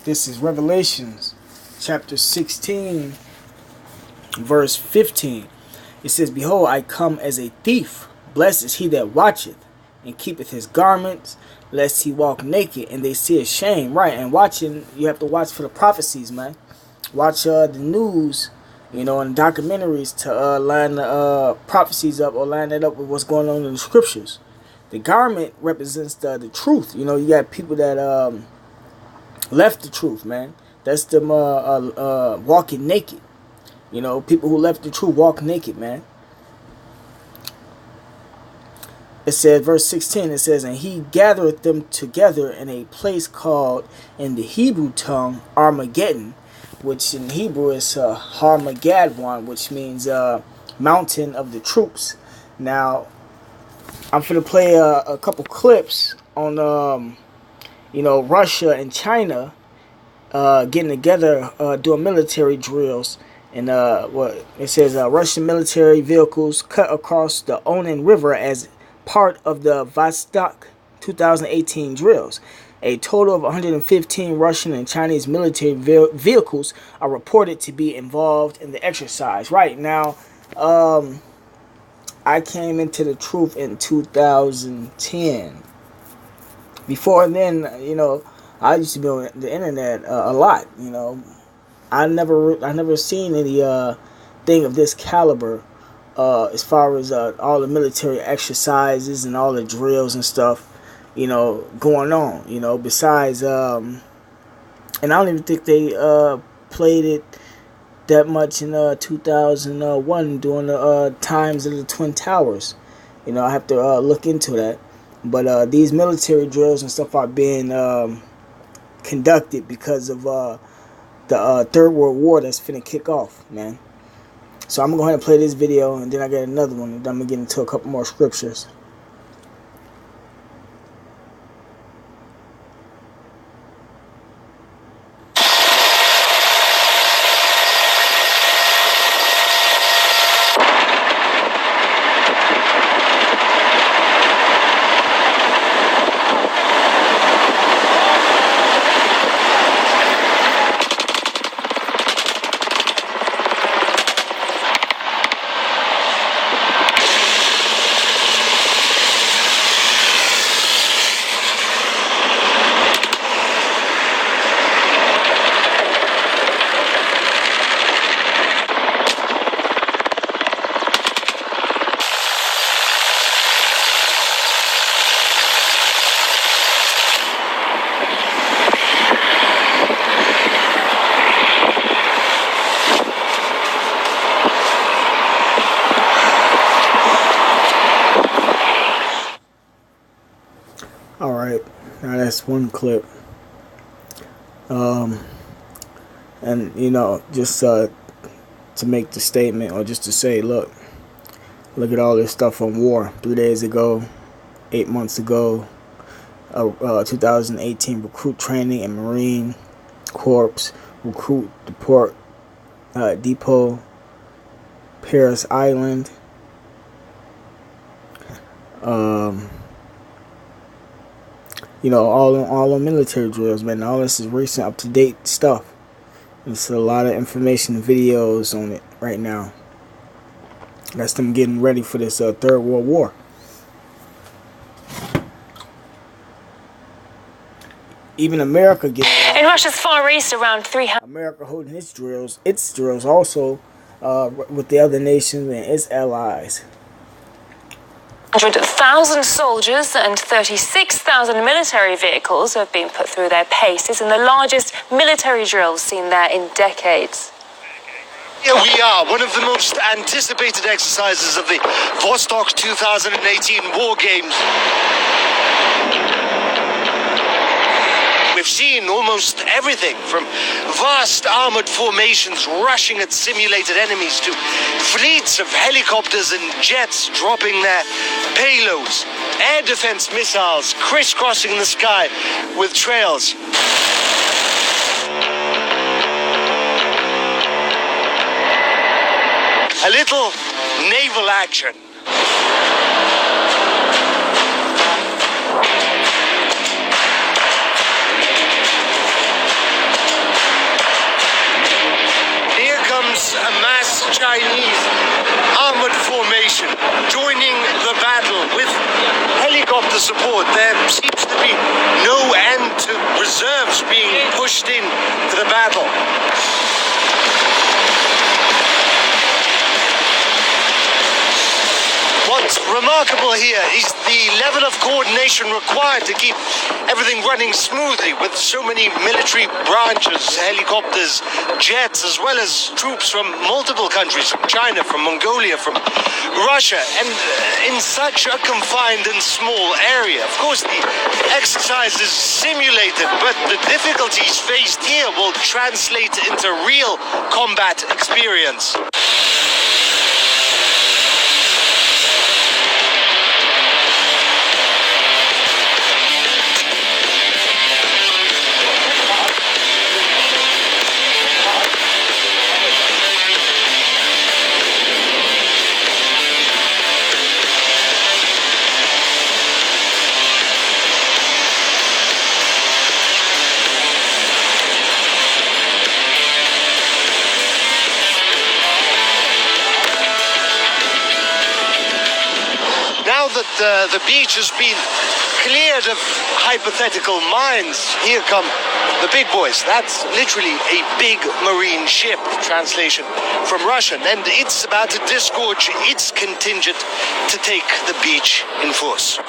This is Revelations chapter 16, verse 15. It says, Behold, I come as a thief. Blessed is he that watcheth, and keepeth his garments, lest he walk naked, and they see his shame. Right, and watching, you have to watch for the prophecies, man. Watch the news, and documentaries to line the prophecies up or line it up with what's going on in the scriptures. The garment represents the truth. You got people that left the truth, man. That's them walking naked. People who left the truth walk naked, man. It says, verse 16, it says, And he gathereth them together in a place called, in the Hebrew tongue, Armageddon, which in Hebrew is Harmageddon, which means mountain of the troops. Now, I'm going to play a couple clips on, Russia and China getting together, doing military drills. And what it says, Russian military vehicles cut across the Onan River as part of the Vostok 2018 drills. A total of 115 Russian and Chinese military vehicles are reported to be involved in the exercise. Right now, I came into the truth in 2010. Before then, I used to be on the internet a lot. I never seen any thing of this caliber. As far as all the military exercises and all the drills and stuff, going on, besides, and I don't even think they played it that much in 2001 during the times of the Twin Towers. I have to look into that. But these military drills and stuff are being conducted because of the Third World War that's finna kick off, man. So I'm going to go ahead and play this video, and then I got another one, and then I'm going to get into a couple more scriptures. Alright, now that's one clip. And just to make the statement, or just to say, look at all this stuff on war. 3 days ago, 8 months ago, 2018 recruit training and Marine Corps recruit depot, Paris Island. All the military drills, man. All this is recent, up-to-date stuff. There's a lot of information, videos on it right now. That's them getting ready for this Third World War. Even America getting ready. In Russia's Far East, around 300. America holding its drills also with the other nations and its allies. 100,000 soldiers and 36,000 military vehicles have been put through their paces in the largest military drills seen there in decades. Here we are, one of the most anticipated exercises of the Vostok 2018 War Games. We've seen almost everything from vast armored formations rushing at simulated enemies to fleets of helicopters and jets dropping their payloads, air defense missiles crisscrossing the sky with trails. A little naval action. Chinese armored formation joining the battle with helicopter support. There seems to be no end to reserves being pushed in to the battle. What's remarkable here is the level of coordination required to keep everything running smoothly with so many military branches, helicopters, jets, as well as troops from multiple countries, from China, from Mongolia, from Russia, and in such a confined and small area. Of course, the exercise is simulated, but the difficulties faced here will translate into real combat experience. Now that the beach has been cleared of hypothetical mines, here come the big boys. That's literally a big marine ship, translation from Russian, and it's about to disgorge its contingent to take the beach in force.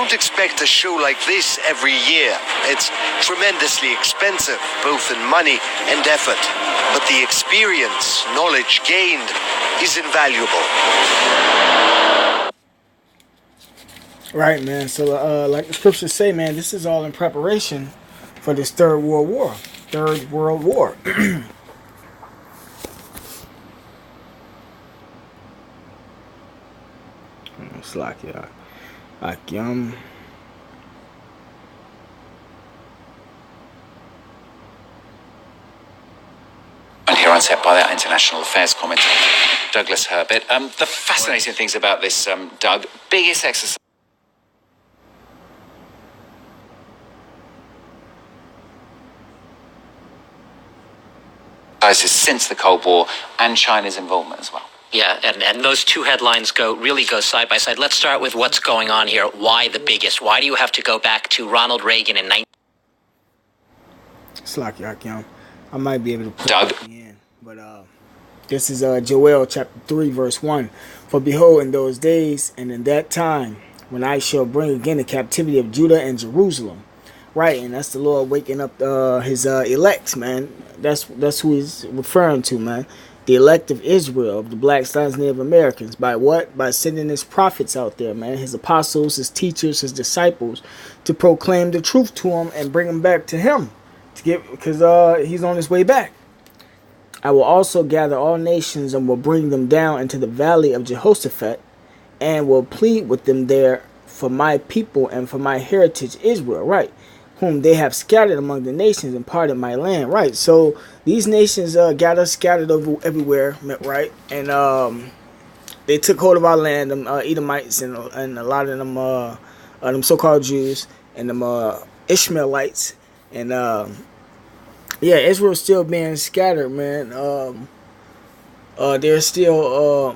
Expect a show like this every year. It's tremendously expensive, both in money and effort. But the experience, knowledge gained is invaluable. Right, man. So, like the scriptures say, man, this is all in preparation for this Third World War. Third World War. It's like, And here on set by our international affairs commentator, Douglas Herbert. The fascinating things about this, Doug, biggest exercise since the Cold War, and China's involvement as well. Yeah, and those two headlines really go side by side. Let's start with what's going on here. Why the biggest? Why do you have to go back to Ronald Reagan in 19... It's like, I might be able to put Doug. it in, but this is Joel chapter 3 verse 1. For behold, in those days and in that time, when I shall bring again the captivity of Judah and Jerusalem. Right, and that's the Lord waking up his elects, man. That's who he's referring to, man. The elect of Israel, of the black sons, Native Americans. By what? By sending his prophets out there, man. His apostles, his teachers, his disciples, to proclaim the truth to them and bring them back to him. Because he's on his way back. I will also gather all nations and will bring them down into the valley of Jehoshaphat, and will plead with them there for my people and for my heritage Israel, right? Whom they have scattered among the nations and parted my land, right? So these nations got us scattered over everywhere, right? And they took hold of our land, them Edomites and a lot of them so-called Jews and them Ishmaelites, and yeah, Israel's still being scattered, man. There's still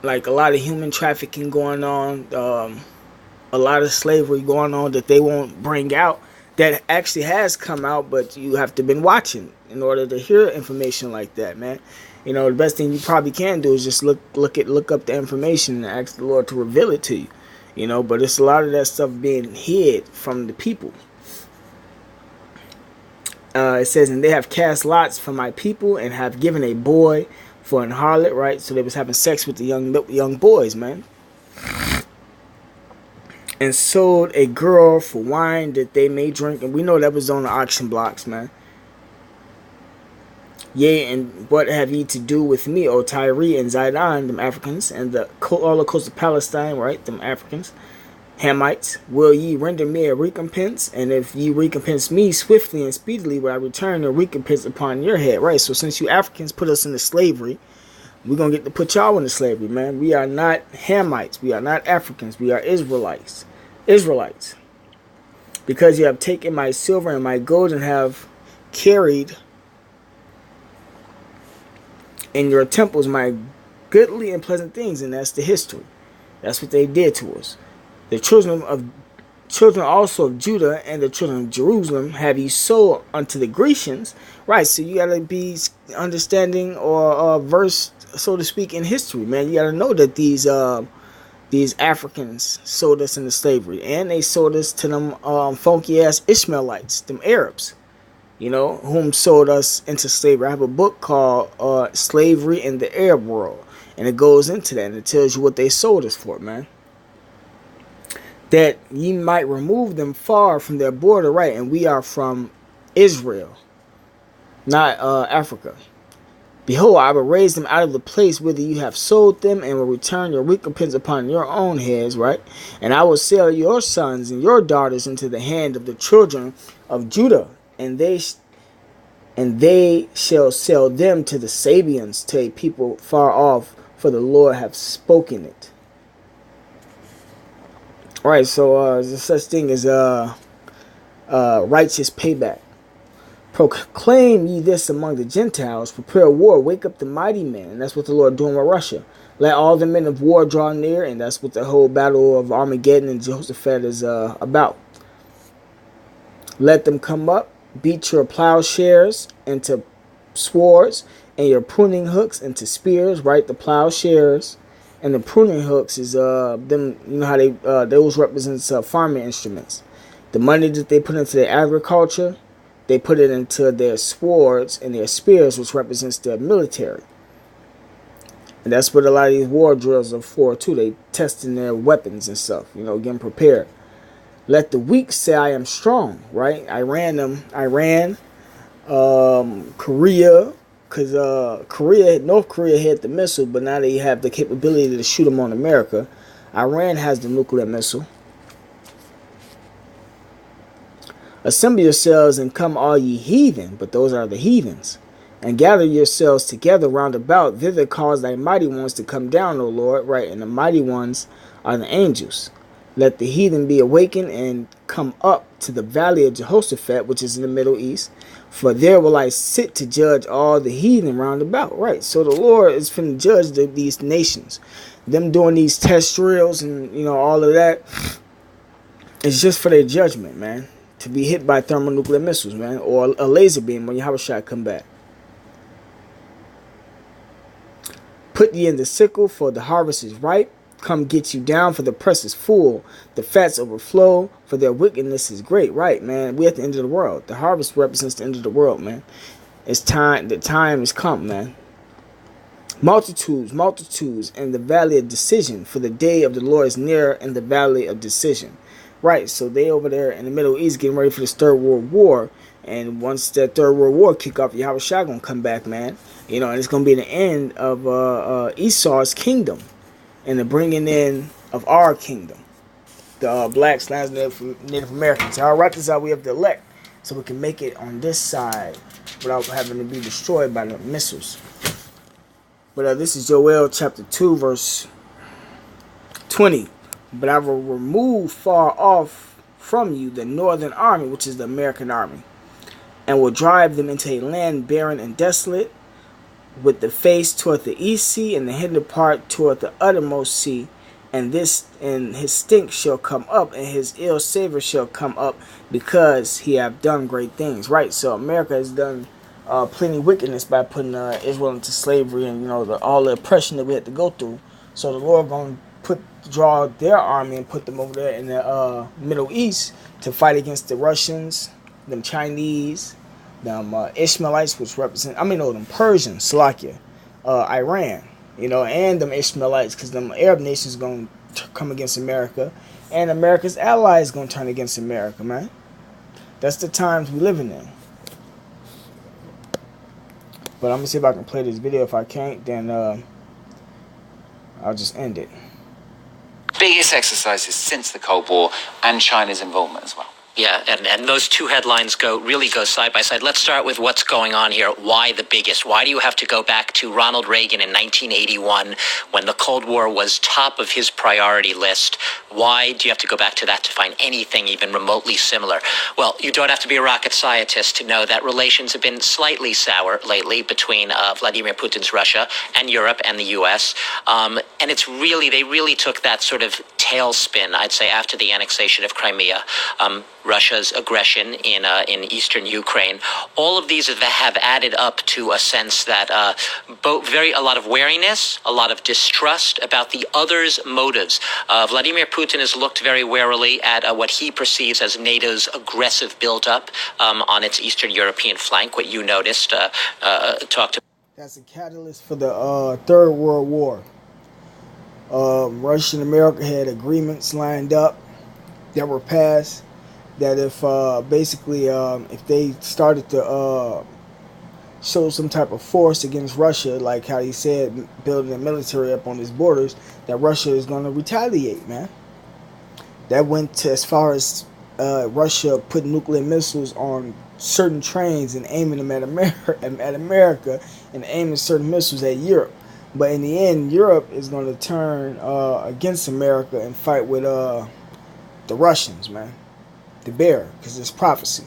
like a lot of human trafficking going on. A lot of slavery going on that they won't bring out, that actually has come out, but you have to been watching in order to hear information like that, man. You know, the best thing you probably can do is just look up the information and ask the Lord to reveal it to you. You know, but it's a lot of that stuff being hid from the people. It says, and they have cast lots for my people and have given a boy for an harlot, right? So they was having sex with the young boys, man. And sold a girl for wine that they may drink. And we know that was on the auction blocks, man. Yea, and what have ye to do with me, O Tyre and Zidon, them Africans, and all the coast of Palestine, right, them Africans, Hamites, will ye render me a recompense? And if ye recompense me swiftly and speedily, will I return a recompense upon your head? Right, so since you Africans put us into slavery, we're going to get to put y'all into slavery, man. We are not Hamites. We are not Africans. We are Israelites. Israelites. Because you have taken my silver and my gold and have carried in your temples my goodly and pleasant things. And that's the history. That's what they did to us. The children also of Judah and the children of Jerusalem have you sold unto the Grecians. Right, so you gotta be understanding or versed, so to speak, in history, man. You gotta know that these Africans sold us into slavery, and they sold us to them funky ass Ishmaelites, them Arabs, you know, whom sold us into slavery. I have a book called Slavery in the Arab World, and it goes into that, and it tells you what they sold us for, man. That ye might remove them far from their border, right? And we are from Israel, not Africa. Behold, I will raise them out of the place whither you have sold them, and will return your recompense upon your own heads, right? And I will sell your sons and your daughters into the hand of the children of Judah, and they shall sell them to the Sabians, to a people far off, for the Lord hath spoken it. All right, so there's such thing as righteous payback. Proclaim ye this among the Gentiles, prepare war, wake up the mighty men. And that's what the Lord doing with Russia. Let all the men of war draw near, and that's what the whole battle of Armageddon and Jehoshaphat is about. Let them come up, beat your plowshares into swords, and your pruning hooks into spears, right? The plowshares and the pruning hooks is them, you know how they those represents farming instruments. The money that they put into their agriculture, they put it into their swords and their spears, which represents their military. And that's what a lot of these war drills are for too. They testing their weapons and stuff, you know, getting prepared. Let the weak say I am strong, right? Iran, Korea, because North Korea had the missile, but now they have the capability to shoot them on America. Iran has the nuclear missile. Assemble yourselves and come, all ye heathen, but those are the heathens, and gather yourselves together round about. Thither cause thy mighty ones to come down, O Lord, right? And the mighty ones are the angels. Let the heathen be awakened and come up to the valley of Jehoshaphat, which is in the Middle East. For there will I sit to judge all the heathen round about. Right. So the Lord is finna judge these nations. Them doing these test drills and, you know, all of that. It's just for their judgment, man. To be hit by thermonuclear missiles, man. Or a laser beam when you have a shot come back. Put ye in the sickle, for the harvest is ripe. Come get you down, for the press is full. The fats overflow, for their wickedness is great. Right, man. We're at the end of the world. The harvest represents the end of the world, man. It's time. The time has come, man. Multitudes, multitudes in the valley of decision, for the day of the Lord is near in the valley of decision. Right, so they over there in the Middle East getting ready for this Third World War. And once that Third World War kick off, Yahweh Shai gonna come back, man. You know, and it's gonna be the end of Esau's kingdom. And the bringing in of our kingdom, the blacks, Native Americans. I'll write this out. We have to elect, so we can make it on this side without having to be destroyed by the missiles. But this is Joel chapter 2, verse 20. But I will remove far off from you the northern army, which is the American army, and will drive them into a land barren and desolate, with the face toward the east sea, and the hinder part toward the uttermost sea. And his stink shall come up, and his ill savor shall come up, because he have done great things. Right, so America has done plenty wickedness by putting Israel into slavery, and, you know, all the oppression that we had to go through. So the Lord gonna draw their army and put them over there in the Middle East to fight against the Russians, them Chinese, them Ishmaelites, which represent, them Persians, Salakia, Iran, you know, and them Ishmaelites, because them Arab nations going to come against America, and America's allies going to turn against America, man. That's the times we living in. But I'm going to see if I can play this video. If I can't, then I'll just end it. biggest exercises since the Cold War, and China's involvement as well. Yeah, and those two headlines really go side by side. Let's start with what's going on here. Why the biggest? Why do you have to go back to Ronald Reagan in 1981 when the Cold War was top of his priority list? Why do you have to go back to that to find anything even remotely similar? Well, you don't have to be a rocket scientist to know that relations have been slightly sour lately between Vladimir Putin's Russia and Europe and the U.S. And they really took that sort of tailspin, I'd say, after the annexation of Crimea. Russia's aggression in eastern Ukraine. All of these have added up to a sense that a lot of wariness, a lot of distrust about the other's motives. Vladimir Putin has looked very warily at what he perceives as NATO's aggressive buildup on its eastern European flank. What you noticed, talked about. That's a catalyst for the Third World War. Russia and America had agreements lined up that were passed, that if if they started to show some type of force against Russia, like how he said, building a military up on his borders, that Russia is going to retaliate, man. That went to as far as Russia putting nuclear missiles on certain trains and aiming them at America and aiming certain missiles at Europe. But in the end, Europe is going to turn against America and fight with the Russians, man. The bear, because it's prophecy.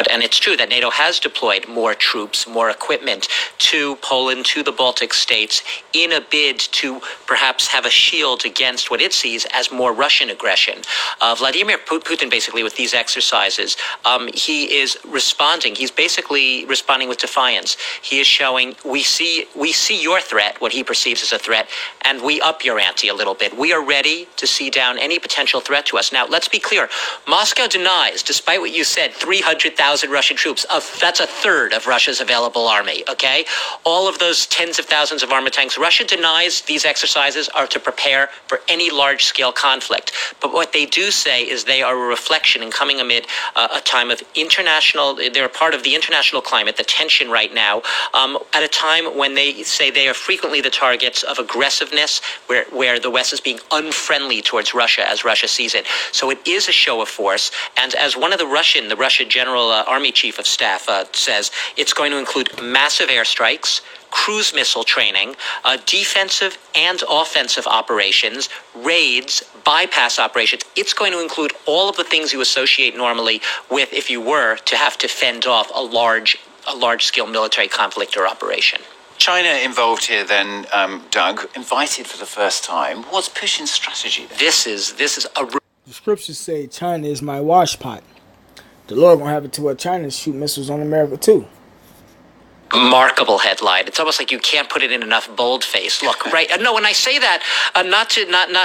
And it's true that NATO has deployed more troops, more equipment to Poland, to the Baltic states, in a bid to perhaps have a shield against what it sees as more Russian aggression. Vladimir Putin, basically, with these exercises, he is responding. He's basically responding with defiance. He is showing, we see your threat, what he perceives as a threat, and we up your ante a little bit. We are ready to see down any potential threat to us. Now, let's be clear. Moscow denies, despite what you said, 300,000 Russian troops. That's a third of Russia's available army, okay? All of those tens of thousands of armored tanks. Russia denies these exercises are to prepare for any large-scale conflict. But what they do say is they are a reflection and coming amid a time of they're a part of the international climate, the tension right now, at a time when they say they are frequently the targets of aggressiveness, where the West is being unfriendly towards Russia as Russia sees it. So it is a show of force. And as one of the Russian general Army Chief of Staff says, it's going to include massive airstrikes, cruise missile training, defensive and offensive operations, raids, bypass operations. It's going to include all of the things you associate normally with if you were to have to fend off a large-scale military conflict or operation. China involved here then, Doug, invited for the first time. What's Putin's strategy then? This is The scriptures say China is my wash pot. The Lord gonna have it to where China shoot missiles on America too. remarkable headline. It's almost like you can't put it in enough boldface. Look, right? No, when I say that, not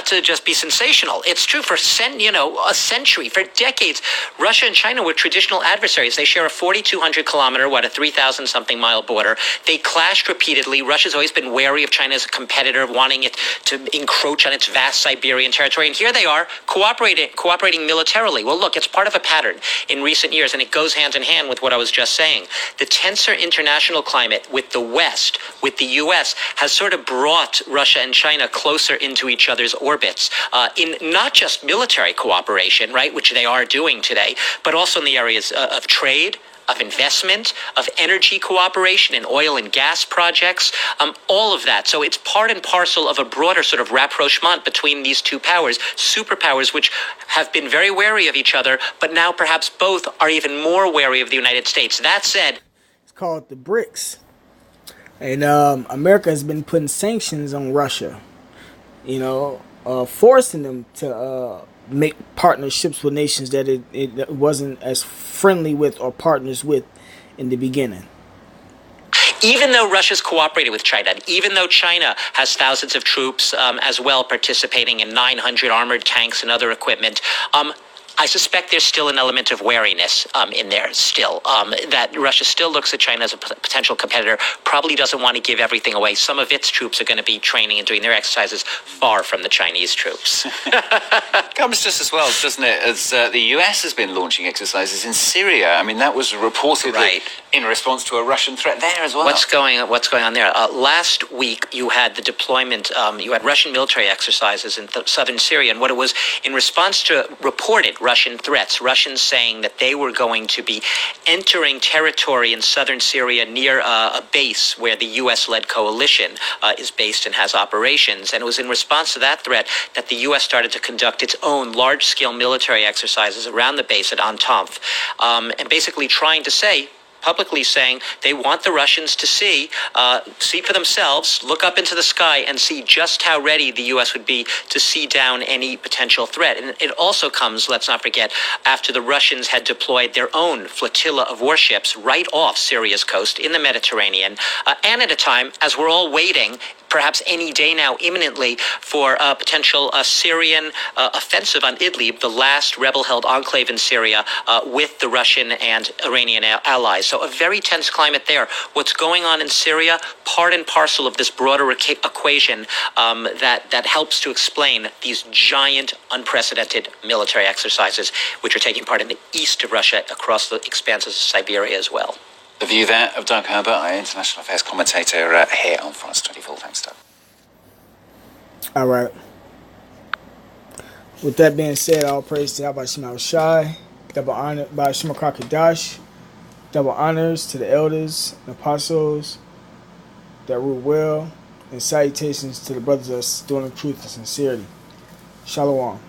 to just be sensational. It's true for a century, for decades. Russia and China were traditional adversaries. They share a 4,200 kilometer, a 3,000 something mile border. They clashed repeatedly. Russia's always been wary of China as a competitor, wanting it to encroach on its vast Siberian territory. And here they are, cooperating militarily. Well, look, it's part of a pattern in recent years, and it goes hand in hand with what I was just saying. The tenser international climate with the West, with the U.S., has sort of brought Russia and China closer into each other's orbits in not just military cooperation, right, which they are doing today, but also in the areas of trade, of investment, of energy cooperation in oil and gas projects, all of that. So it's part and parcel of a broader sort of rapprochement between these two powers, superpowers which have been very wary of each other, but now perhaps both are even more wary of the United States. That said, it's called the BRICS. And America has been putting sanctions on Russia, forcing them to make partnerships with nations that it wasn't as friendly with or partners with in the beginning. Even though Russia's cooperated with China, even though China has thousands of troops as well participating in 900 armored tanks and other equipment, I suspect there's still an element of wariness in there still, that Russia still looks at China as a potential competitor, probably doesn't want to give everything away. Some of its troops are going to be training and doing their exercises far from the Chinese troops. Comes just as well, doesn't it, as the US has been launching exercises in Syria. I mean, that was reportedly in response to a Russian threat there as well. What's going on there? Last week, you had the deployment, you had Russian military exercises in southern Syria, and what it was in response to reported Russian threats, Russians saying that they were going to be entering territory in southern Syria near a base where the U.S.-led coalition is based and has operations. And it was in response to that threat that the U.S. started to conduct its own large-scale military exercises around the base at Antonov, and basically trying to say, publicly saying they want the Russians to see for themselves, look up into the sky and see just how ready the U.S. would be to see down any potential threat. And it also comes, let's not forget, after the Russians had deployed their own flotilla of warships right off Syria's coast in the Mediterranean, and at a time, as we're all waiting, perhaps any day now, imminently, for a potential Syrian offensive on Idlib, the last rebel-held enclave in Syria, with the Russian and Iranian allies. So a very tense climate there. What's going on in Syria, part and parcel of this broader equation that helps to explain these giant, unprecedented military exercises, which are taking part in the east of Russia across the expanses of Siberia as well. The view there of Doug Herbert, our international affairs commentator here on France 24. Thanks, Doug. All right. With that being said, all praise to Yahweh Shema Shai, double honor by Shema Kakadash, double honors to the elders and apostles that rule well, and salutations to the brothers that's doing the truth and sincerity. Shalom.